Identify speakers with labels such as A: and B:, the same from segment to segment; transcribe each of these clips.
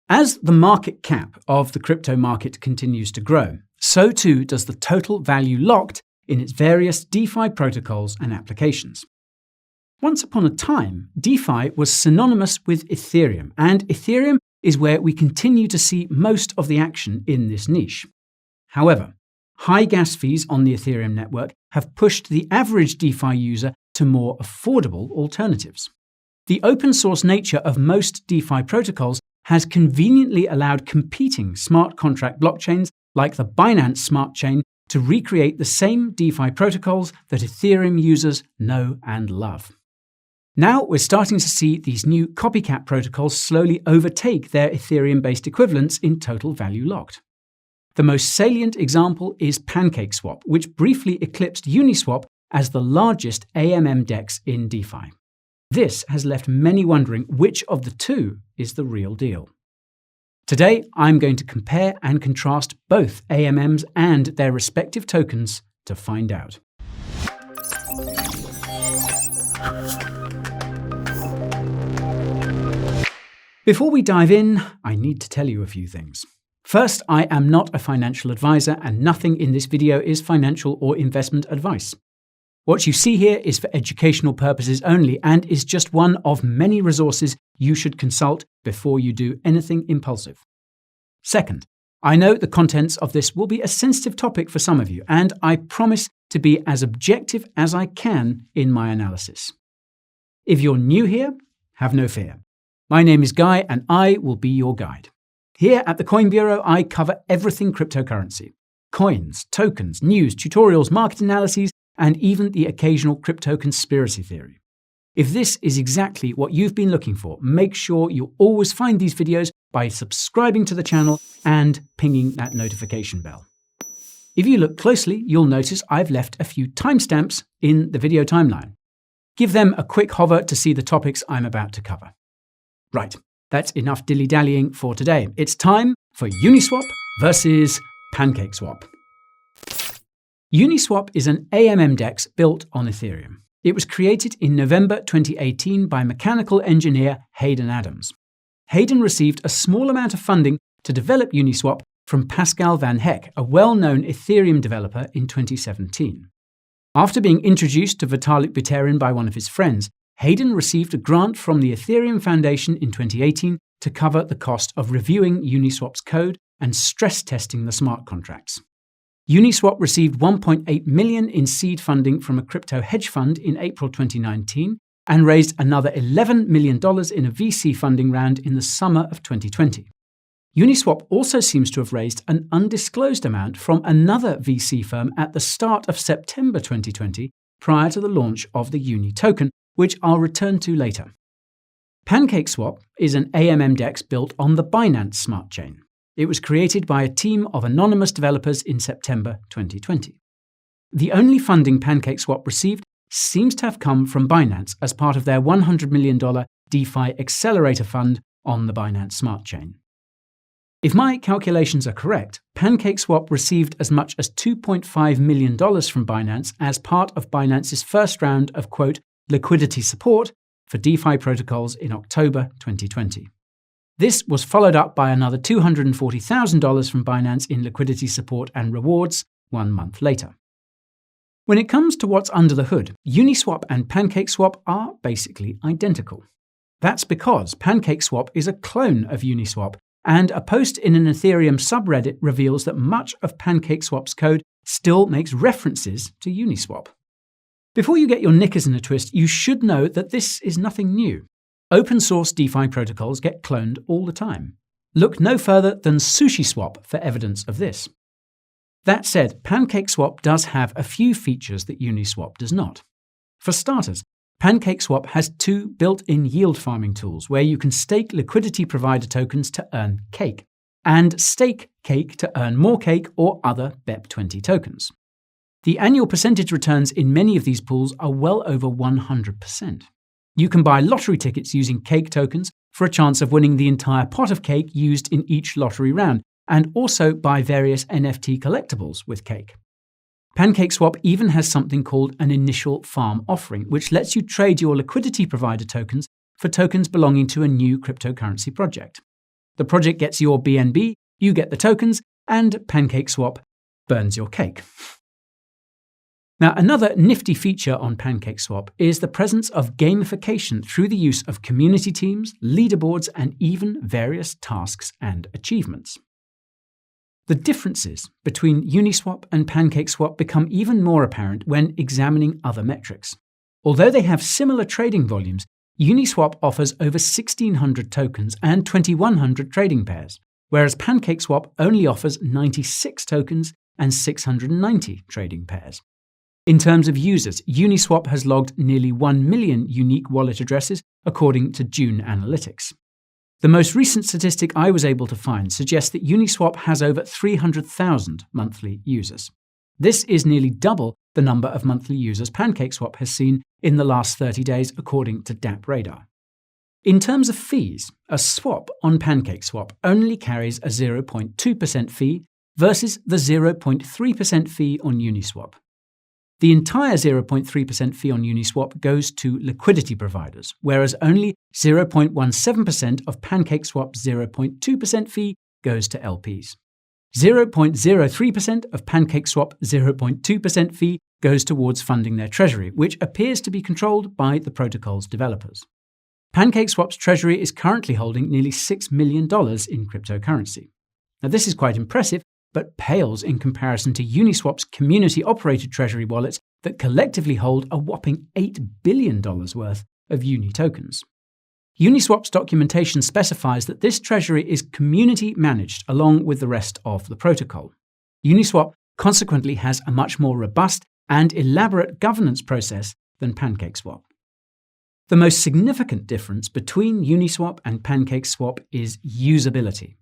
A: As the market cap of the crypto market continues to grow, so too does the total value locked in its various DeFi protocols and applications. Once upon a time, DeFi was synonymous with Ethereum, and Ethereum is where we continue to see most of the action in this niche. However, high gas fees on the Ethereum network have pushed the average DeFi user to more affordable alternatives. The open source nature of most DeFi protocols has conveniently allowed competing smart contract blockchains like the Binance Smart Chain to recreate the same DeFi protocols that Ethereum users know and love. Now we're starting to see these new copycat protocols slowly overtake their Ethereum-based equivalents in total value locked. The most salient example is Pancakeswap, which briefly eclipsed Uniswap as the largest AMM DEX in DeFi. This has left many wondering which of the two is the real deal. Today, I'm going to compare and contrast both AMMs and their respective tokens to find out. Before we dive in, I need to tell you a few things. First, I am not a financial advisor, and nothing in this video is financial or investment advice. What you see here is for educational purposes only and is just one of many resources you should consult before you do anything impulsive. Second, I know the contents of this will be a sensitive topic for some of you, and I promise to be as objective as I can in my analysis. If you're new here, have no fear. My name is Guy and I will be your guide. Here at the Coin Bureau, I cover everything cryptocurrency. Coins, tokens, news, tutorials, market analyses, and even the occasional crypto conspiracy theory. If this is exactly what you've been looking for, make sure you always find these videos by subscribing to the channel and pinging that notification bell. If you look closely, you'll notice I've left a few timestamps in the video timeline. Give them a quick hover to see the topics I'm about to cover. Right, that's enough dilly-dallying for today. It's time for Uniswap versus Pancakeswap. Uniswap is an AMM DEX built on Ethereum. It was created in November 2018 by mechanical engineer Hayden Adams. Hayden received a small amount of funding to develop Uniswap from Pascal Van Heck, a well-known Ethereum developer, in 2017. After being introduced to Vitalik Buterin by one of his friends, Hayden received a grant from the Ethereum Foundation in 2018 to cover the cost of reviewing Uniswap's code and stress testing the smart contracts. Uniswap received $1.8 million in seed funding from a crypto hedge fund in April 2019 and raised another $11 million in a VC funding round in the summer of 2020. Uniswap also seems to have raised an undisclosed amount from another VC firm at the start of September 2020, prior to the launch of the UNI token, which I'll return to later. Pancakeswap is an AMM DEX built on the Binance Smart Chain. It was created by a team of anonymous developers in September 2020. The only funding Pancakeswap received seems to have come from Binance as part of their $100 million DeFi accelerator fund on the Binance Smart Chain. If my calculations are correct, Pancakeswap received as much as $2.5 million from Binance as part of Binance's first round of, quote, liquidity support for DeFi protocols in October 2020. This was followed up by another $240,000 from Binance in liquidity support and rewards 1 month later. When it comes to what's under the hood, Uniswap and Pancakeswap are basically identical. That's because Pancakeswap is a clone of Uniswap, and a post in an Ethereum subreddit reveals that much of Pancakeswap's code still makes references to Uniswap. Before you get your knickers in a twist, you should know that this is nothing new. Open source DeFi protocols get cloned all the time. Look no further than SushiSwap for evidence of this. That said, Pancakeswap does have a few features that Uniswap does not. For starters, Pancakeswap has 2 built-in yield farming tools where you can stake liquidity provider tokens to earn cake, and stake cake to earn more cake or other BEP20 tokens. The annual percentage returns in many of these pools are well over 100%. You can buy lottery tickets using cake tokens for a chance of winning the entire pot of cake used in each lottery round, and also buy various NFT collectibles with cake. Pancakeswap even has something called an initial farm offering, which lets you trade your liquidity provider tokens for tokens belonging to a new cryptocurrency project. The project gets your BNB, you get the tokens, and Pancakeswap burns your cake. Now, another nifty feature on Pancakeswap is the presence of gamification through the use of community teams, leaderboards, and even various tasks and achievements. The differences between Uniswap and Pancakeswap become even more apparent when examining other metrics. Although they have similar trading volumes, Uniswap offers over 1,600 tokens and 2,100 trading pairs, whereas Pancakeswap only offers 96 tokens and 690 trading pairs. In terms of users, Uniswap has logged nearly 1 million unique wallet addresses, according to June Analytics. The most recent statistic I was able to find suggests that Uniswap has over 300,000 monthly users. This is nearly double the number of monthly users Pancakeswap has seen in the last 30 days, according to DApp Radar. In terms of fees, a swap on Pancakeswap only carries a 0.2% fee versus the 0.3% fee on Uniswap. The entire 0.3% fee on Uniswap goes to liquidity providers, whereas only 0.17% of Pancakeswap's 0.2% fee goes to LPs. 0.03% of Pancakeswap's 0.2% fee goes towards funding their treasury, which appears to be controlled by the protocol's developers. Pancakeswap's treasury is currently holding nearly $6 million in cryptocurrency. Now, this is quite impressive, but pales in comparison to Uniswap's community-operated treasury wallets that collectively hold a whopping $8 billion worth of UNI tokens. Uniswap's documentation specifies that this treasury is community-managed along with the rest of the protocol. Uniswap consequently has a much more robust and elaborate governance process than Pancakeswap. The most significant difference between Uniswap and Pancakeswap is usability.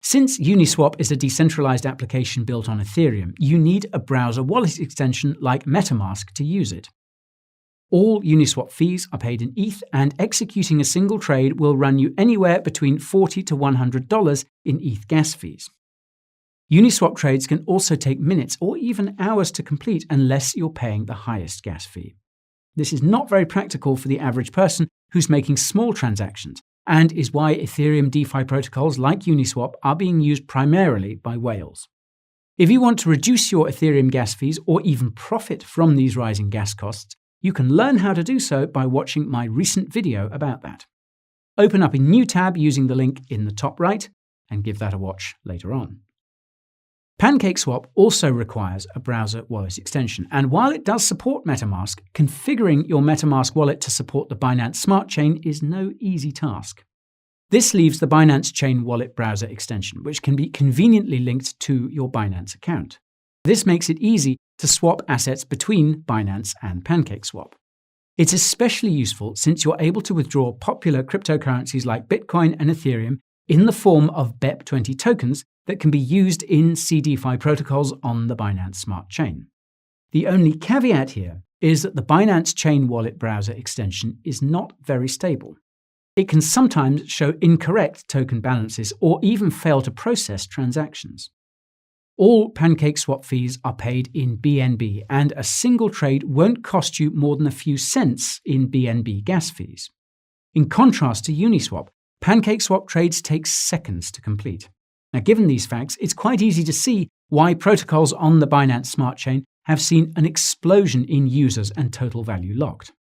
A: Since Uniswap is a decentralized application built on Ethereum, you need a browser wallet extension like MetaMask to use it. All Uniswap fees are paid in ETH, and executing a single trade will run you anywhere between $40 to $100 in ETH gas fees. Uniswap trades can also take minutes or even hours to complete unless you're paying the highest gas fee. This is not very practical for the average person who's making small transactions, and is why Ethereum DeFi protocols like Uniswap are being used primarily by whales. If you want to reduce your Ethereum gas fees or even profit from these rising gas costs, you can learn how to do so by watching my recent video about that. Open up a new tab using the link in the top right and give that a watch later on. Pancakeswap also requires a browser wallet extension, and while it does support MetaMask, configuring your MetaMask wallet to support the Binance Smart Chain is no easy task. This leaves the Binance Chain wallet browser extension, which can be conveniently linked to your Binance account. This makes it easy to swap assets between Binance and Pancakeswap. It's especially useful since you're able to withdraw popular cryptocurrencies like Bitcoin and Ethereum in the form of BEP20 tokens that can be used in CDeFi protocols on the Binance Smart Chain. The only caveat here is that the Binance Chain wallet browser extension is not very stable. It can sometimes show incorrect token balances or even fail to process transactions. All Pancakeswap fees are paid in BNB, and a single trade won't cost you more than a few cents in BNB gas fees. In contrast to Uniswap, Pancakeswap trades take seconds to complete. Now, given these facts, it's quite easy to see why protocols on the Binance Smart Chain have seen an explosion in users and total value locked.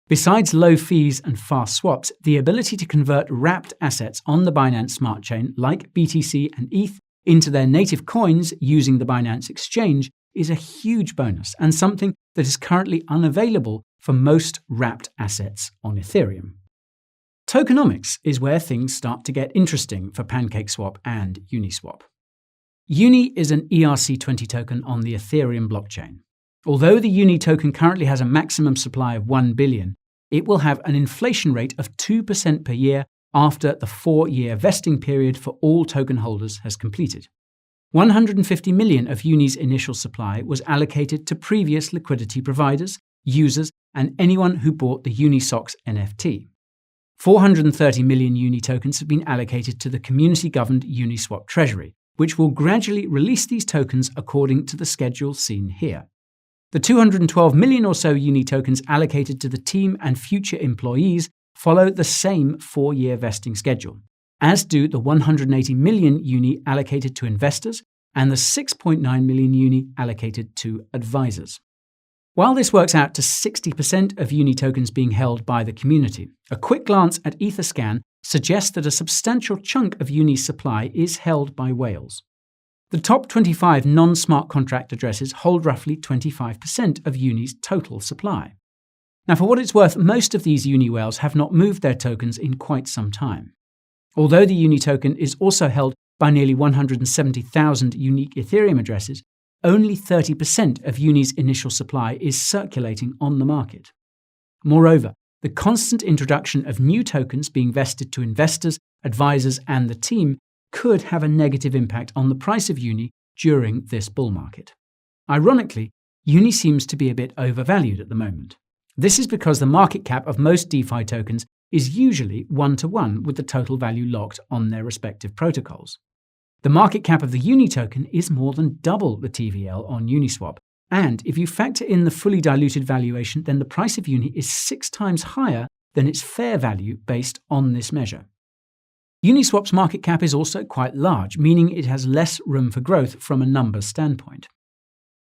A: Besides low fees and fast swaps, the ability to convert wrapped assets on the Binance Smart Chain, like BTC and ETH, into their native coins using the Binance Exchange is a huge bonus and something that is currently unavailable for most wrapped assets on Ethereum. Tokenomics is where things start to get interesting for Pancakeswap and Uniswap. UNI is an ERC20 token on the Ethereum blockchain. Although the UNI token currently has a maximum supply of 1 billion, it will have an inflation rate of 2% per year after the 4-year vesting period for all token holders has completed. 150 million of UNI's initial supply was allocated to previous liquidity providers, users, and anyone who bought the UniSocks NFT. 430 million UNI tokens have been allocated to the community-governed Uniswap treasury, which will gradually release these tokens according to the schedule seen here. The 212 million or so UNI tokens allocated to the team and future employees follow the same 4-year vesting schedule. as do the 180 million UNI allocated to investors and the 6.9 million UNI allocated to advisors. While this works out to 60% of UNI tokens being held by the community, a quick glance at Etherscan suggests that a substantial chunk of UNI's supply is held by whales. The top 25 non-smart contract addresses hold roughly 25% of UNI's total supply. Now, for what it's worth, most of these UNI whales have not moved their tokens in quite some time. Although the UNI token is also held by nearly 170,000 unique Ethereum addresses, only 30% of UNI's initial supply is circulating on the market. Moreover, the constant introduction of new tokens being vested to investors, advisors, and the team could have a negative impact on the price of UNI during this bull market. Ironically, UNI seems to be a bit overvalued at the moment. This is because the market cap of most DeFi tokens is usually 1-to-1 with the total value locked on their respective protocols. The market cap of the UNI token is more than double the TVL on Uniswap, and if you factor in the fully diluted valuation, then the price of UNI is 6 times higher than its fair value based on this measure. Uniswap's market cap is also quite large, meaning it has less room for growth from a numbers standpoint.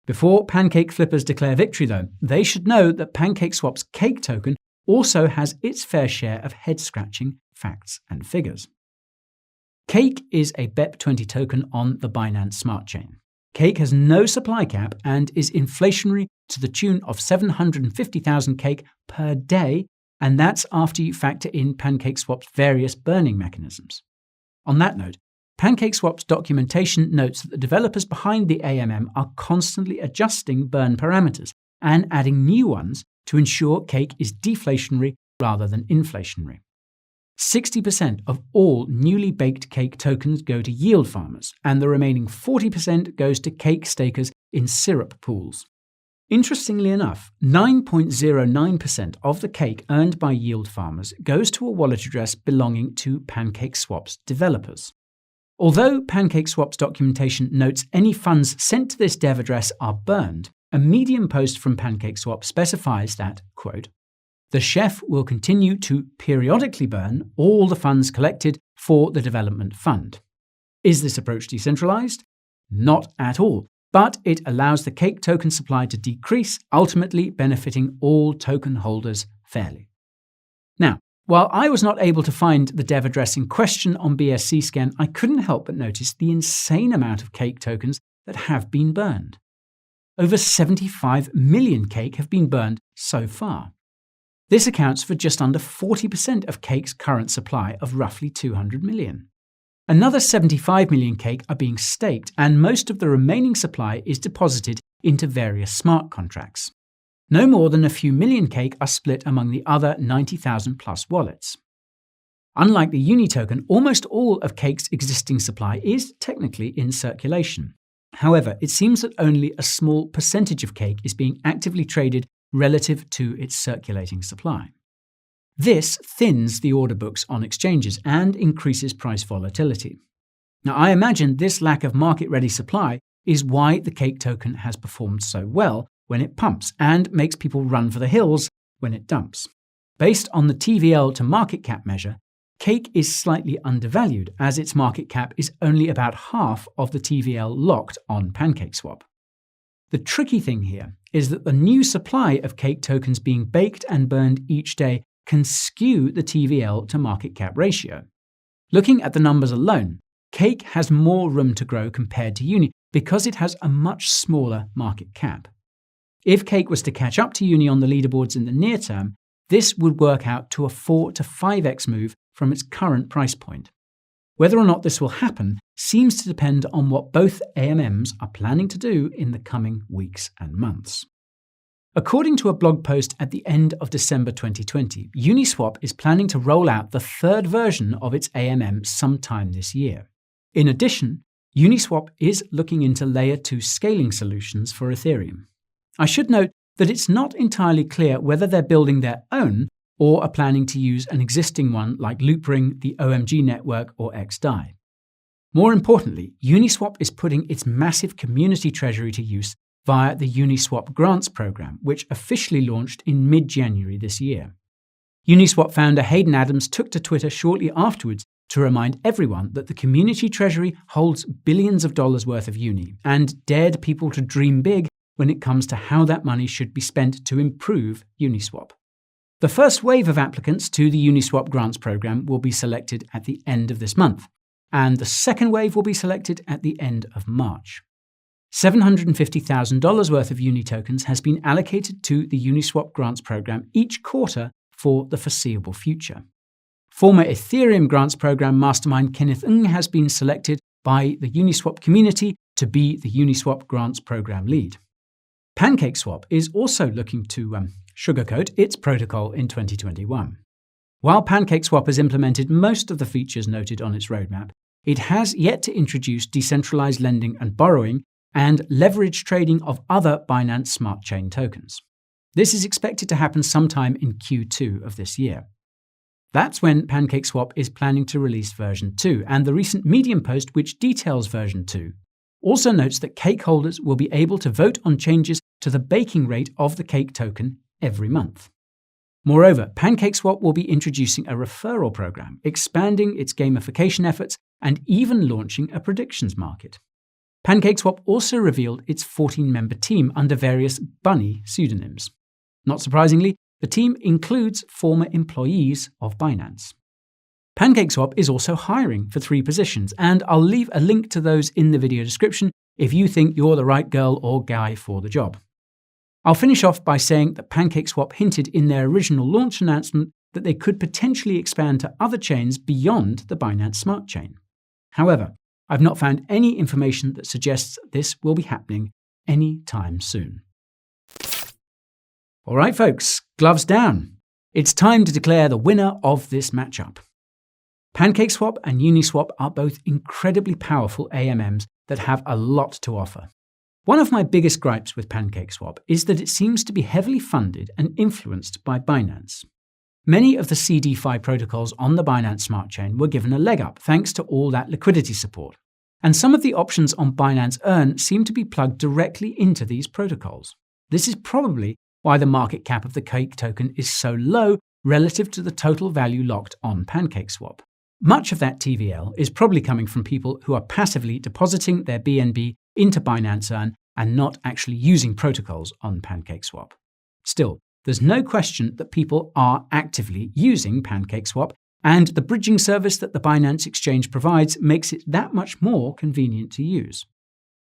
A: Before pancake flippers declare victory, though, they should know that Pancakeswap's Cake token also has its fair share of head-scratching facts and figures. Cake is a BEP20 token on the Binance Smart Chain. Cake has no supply cap and is inflationary to the tune of 750,000 cake per day, and that's after you factor in Pancakeswap's various burning mechanisms. On that note, Pancakeswap's documentation notes that the developers behind the AMM are constantly adjusting burn parameters and adding new ones to ensure Cake is deflationary rather than inflationary. 60% of all newly baked Cake tokens go to yield farmers, and the remaining 40% goes to Cake stakers in syrup pools. Interestingly enough, 9.09% of the cake earned by yield farmers goes to a wallet address belonging to Pancakeswap's developers. Although Pancakeswap's documentation notes any funds sent to this dev address are burned, a Medium post from Pancakeswap specifies that, quote, "The chef will continue to periodically burn all the funds collected for the development fund." Is this approach decentralized? Not at all. But it allows the Cake token supply to decrease, ultimately benefiting all token holders fairly. Now, while I was not able to find the dev address in question on BSC Scan, I couldn't help but notice the insane amount of Cake tokens that have been burned. Over 75 million Cake have been burned so far. This accounts for just under 40% of Cake's current supply of roughly 200 million. Another 75 million Cake are being staked, and most of the remaining supply is deposited into various smart contracts. No more than a few million Cake are split among the other 90,000 plus wallets. Unlike the UNI token, almost all of Cake's existing supply is technically in circulation. However, it seems that only a small percentage of Cake is being actively traded relative to its circulating supply. This thins the order books on exchanges and increases price volatility. Now, I imagine this lack of market-ready supply is why the Cake token has performed so well when it pumps and makes people run for the hills when it dumps. Based on the TVL to market cap measure, Cake is slightly undervalued as its market cap is only about half of the TVL locked on Pancakeswap. The tricky thing here is that the new supply of Cake tokens being baked and burned each day can skew the TVL to market cap ratio. Looking at the numbers alone, Cake has more room to grow compared to UNI because it has a much smaller market cap. If Cake was to catch up to UNI on the leaderboards in the near term, this would work out to a 4 to 5x move from its current price point. Whether or not this will happen seems to depend on what both AMMs are planning to do in the coming weeks and months. According to a blog post at the end of December 2020, Uniswap is planning to roll out the third version of its AMM sometime this year. In addition, Uniswap is looking into Layer 2 scaling solutions for Ethereum. I should note that it's not entirely clear whether they're building their own or are planning to use an existing one like Loopring, the OMG network, or XDAI. More importantly, Uniswap is putting its massive community treasury to use via the Uniswap Grants program, which officially launched in mid-January this year. Uniswap founder Hayden Adams took to Twitter shortly afterwards to remind everyone that the community treasury holds billions of dollars worth of UNI and dared people to dream big when it comes to how that money should be spent to improve Uniswap. The first wave of applicants to the Uniswap grants program will be selected at the end of this month, and the second wave will be selected at the end of March. $750,000 worth of UNI tokens has been allocated to the Uniswap grants program each quarter for the foreseeable future. Former Ethereum grants program mastermind Kenneth Ng has been selected by the Uniswap community to be the Uniswap grants program lead. Pancakeswap is also looking to sugarcoat its protocol in 2021. While Pancakeswap has implemented most of the features noted on its roadmap, it has yet to introduce decentralized lending and borrowing and leverage trading of other Binance Smart Chain tokens. This is expected to happen sometime in Q2 of this year. That's when Pancakeswap is planning to release version 2, and the recent Medium post, which details version 2, also notes that cake holders will be able to vote on changes to the baking rate of the cake token every month. Moreover, Pancakeswap will be introducing a referral program, expanding its gamification efforts, and even launching a predictions market. Pancakeswap also revealed its 14-member team under various bunny pseudonyms. Not surprisingly, the team includes former employees of Binance. Pancakeswap is also hiring for 3 positions, and I'll leave a link to those in the video description if you think you're the right girl or guy for the job. I'll finish off by saying that Pancakeswap hinted in their original launch announcement that they could potentially expand to other chains beyond the Binance Smart Chain. However, I've not found any information that suggests this will be happening anytime soon. All right, folks, gloves down. It's time to declare the winner of this matchup. Pancakeswap and Uniswap are both incredibly powerful AMMs that have a lot to offer. One of my biggest gripes with Pancakeswap is that it seems to be heavily funded and influenced by Binance. Many of the DeFi protocols on the Binance Smart Chain were given a leg up thanks to all that liquidity support, and some of the options on Binance Earn seem to be plugged directly into these protocols. This is probably why the market cap of the cake token is so low relative to the total value locked on Pancakeswap. Much of that TVL is probably coming from people who are passively depositing their BNB into Binance Earn and not actually using protocols on Pancakeswap. Still, there's no question that people are actively using Pancakeswap, and the bridging service that the Binance Exchange provides makes it that much more convenient to use.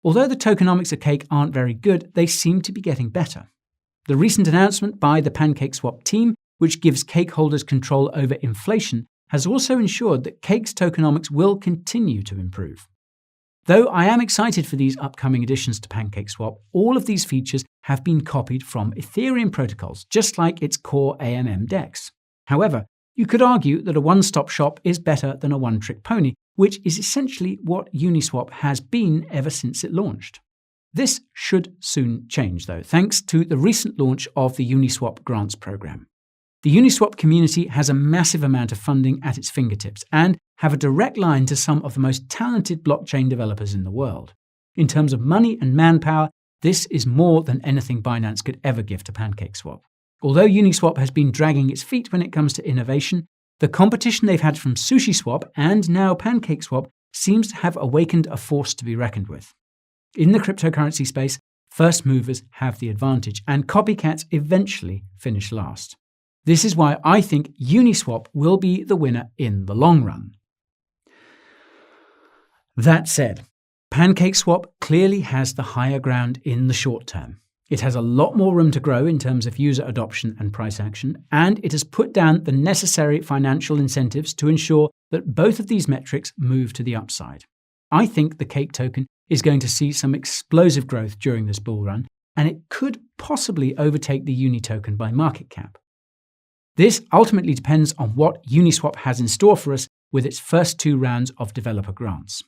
A: Although the tokenomics of Cake aren't very good, they seem to be getting better. The recent announcement by the Pancakeswap team, which gives Cake holders control over inflation, has also ensured that Cake's tokenomics will continue to improve. Though I am excited for these upcoming additions to Pancakeswap, all of these features have been copied from Ethereum protocols, just like its core AMM DEX. However, you could argue that a one-stop shop is better than a one-trick pony, which is essentially what Uniswap has been ever since it launched. This should soon change, though, thanks to the recent launch of the Uniswap grants program. The Uniswap community has a massive amount of funding at its fingertips and have a direct line to some of the most talented blockchain developers in the world. In terms of money and manpower, this is more than anything Binance could ever give to Pancakeswap. Although Uniswap has been dragging its feet when it comes to innovation, the competition they've had from SushiSwap and now Pancakeswap seems to have awakened a force to be reckoned with. In the cryptocurrency space, first movers have the advantage, and copycats eventually finish last. This is why I think Uniswap will be the winner in the long run. That said, Pancakeswap clearly has the higher ground in the short term. It has a lot more room to grow in terms of user adoption and price action, and it has put down the necessary financial incentives to ensure that both of these metrics move to the upside. I think the Cake token is going to see some explosive growth during this bull run, and it could possibly overtake the UNI token by market cap. This ultimately depends on what Uniswap has in store for us with its first 2 rounds of developer grants.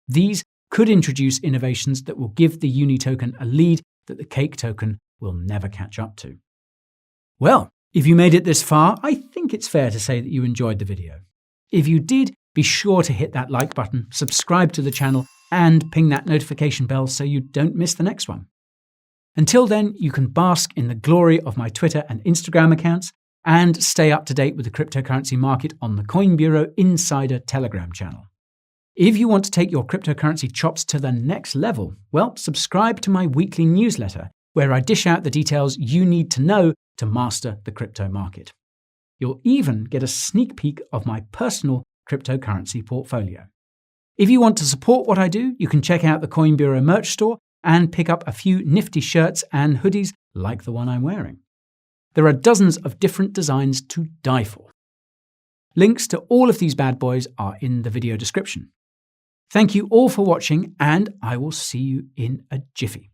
A: These could introduce innovations that will give the UNI token a lead that the Cake token will never catch up to. Well, if you made it this far, I think it's fair to say that you enjoyed the video. If you did, be sure to hit that like button, subscribe to the channel, and ping that notification bell so you don't miss the next one. Until then, you can bask in the glory of my Twitter and Instagram accounts, and stay up to date with the cryptocurrency market on the Coin Bureau Insider Telegram channel. If you want to take your cryptocurrency chops to the next level, well, subscribe to my weekly newsletter, where I dish out the details you need to know to master the crypto market. You'll even get a sneak peek of my personal cryptocurrency portfolio. If you want to support what I do, you can check out the Coin Bureau merch store and pick up a few nifty shirts and hoodies like the one I'm wearing. There are dozens of different designs to die for. Links to all of these bad boys are in the video description. Thank you all for watching, and I will see you in a jiffy.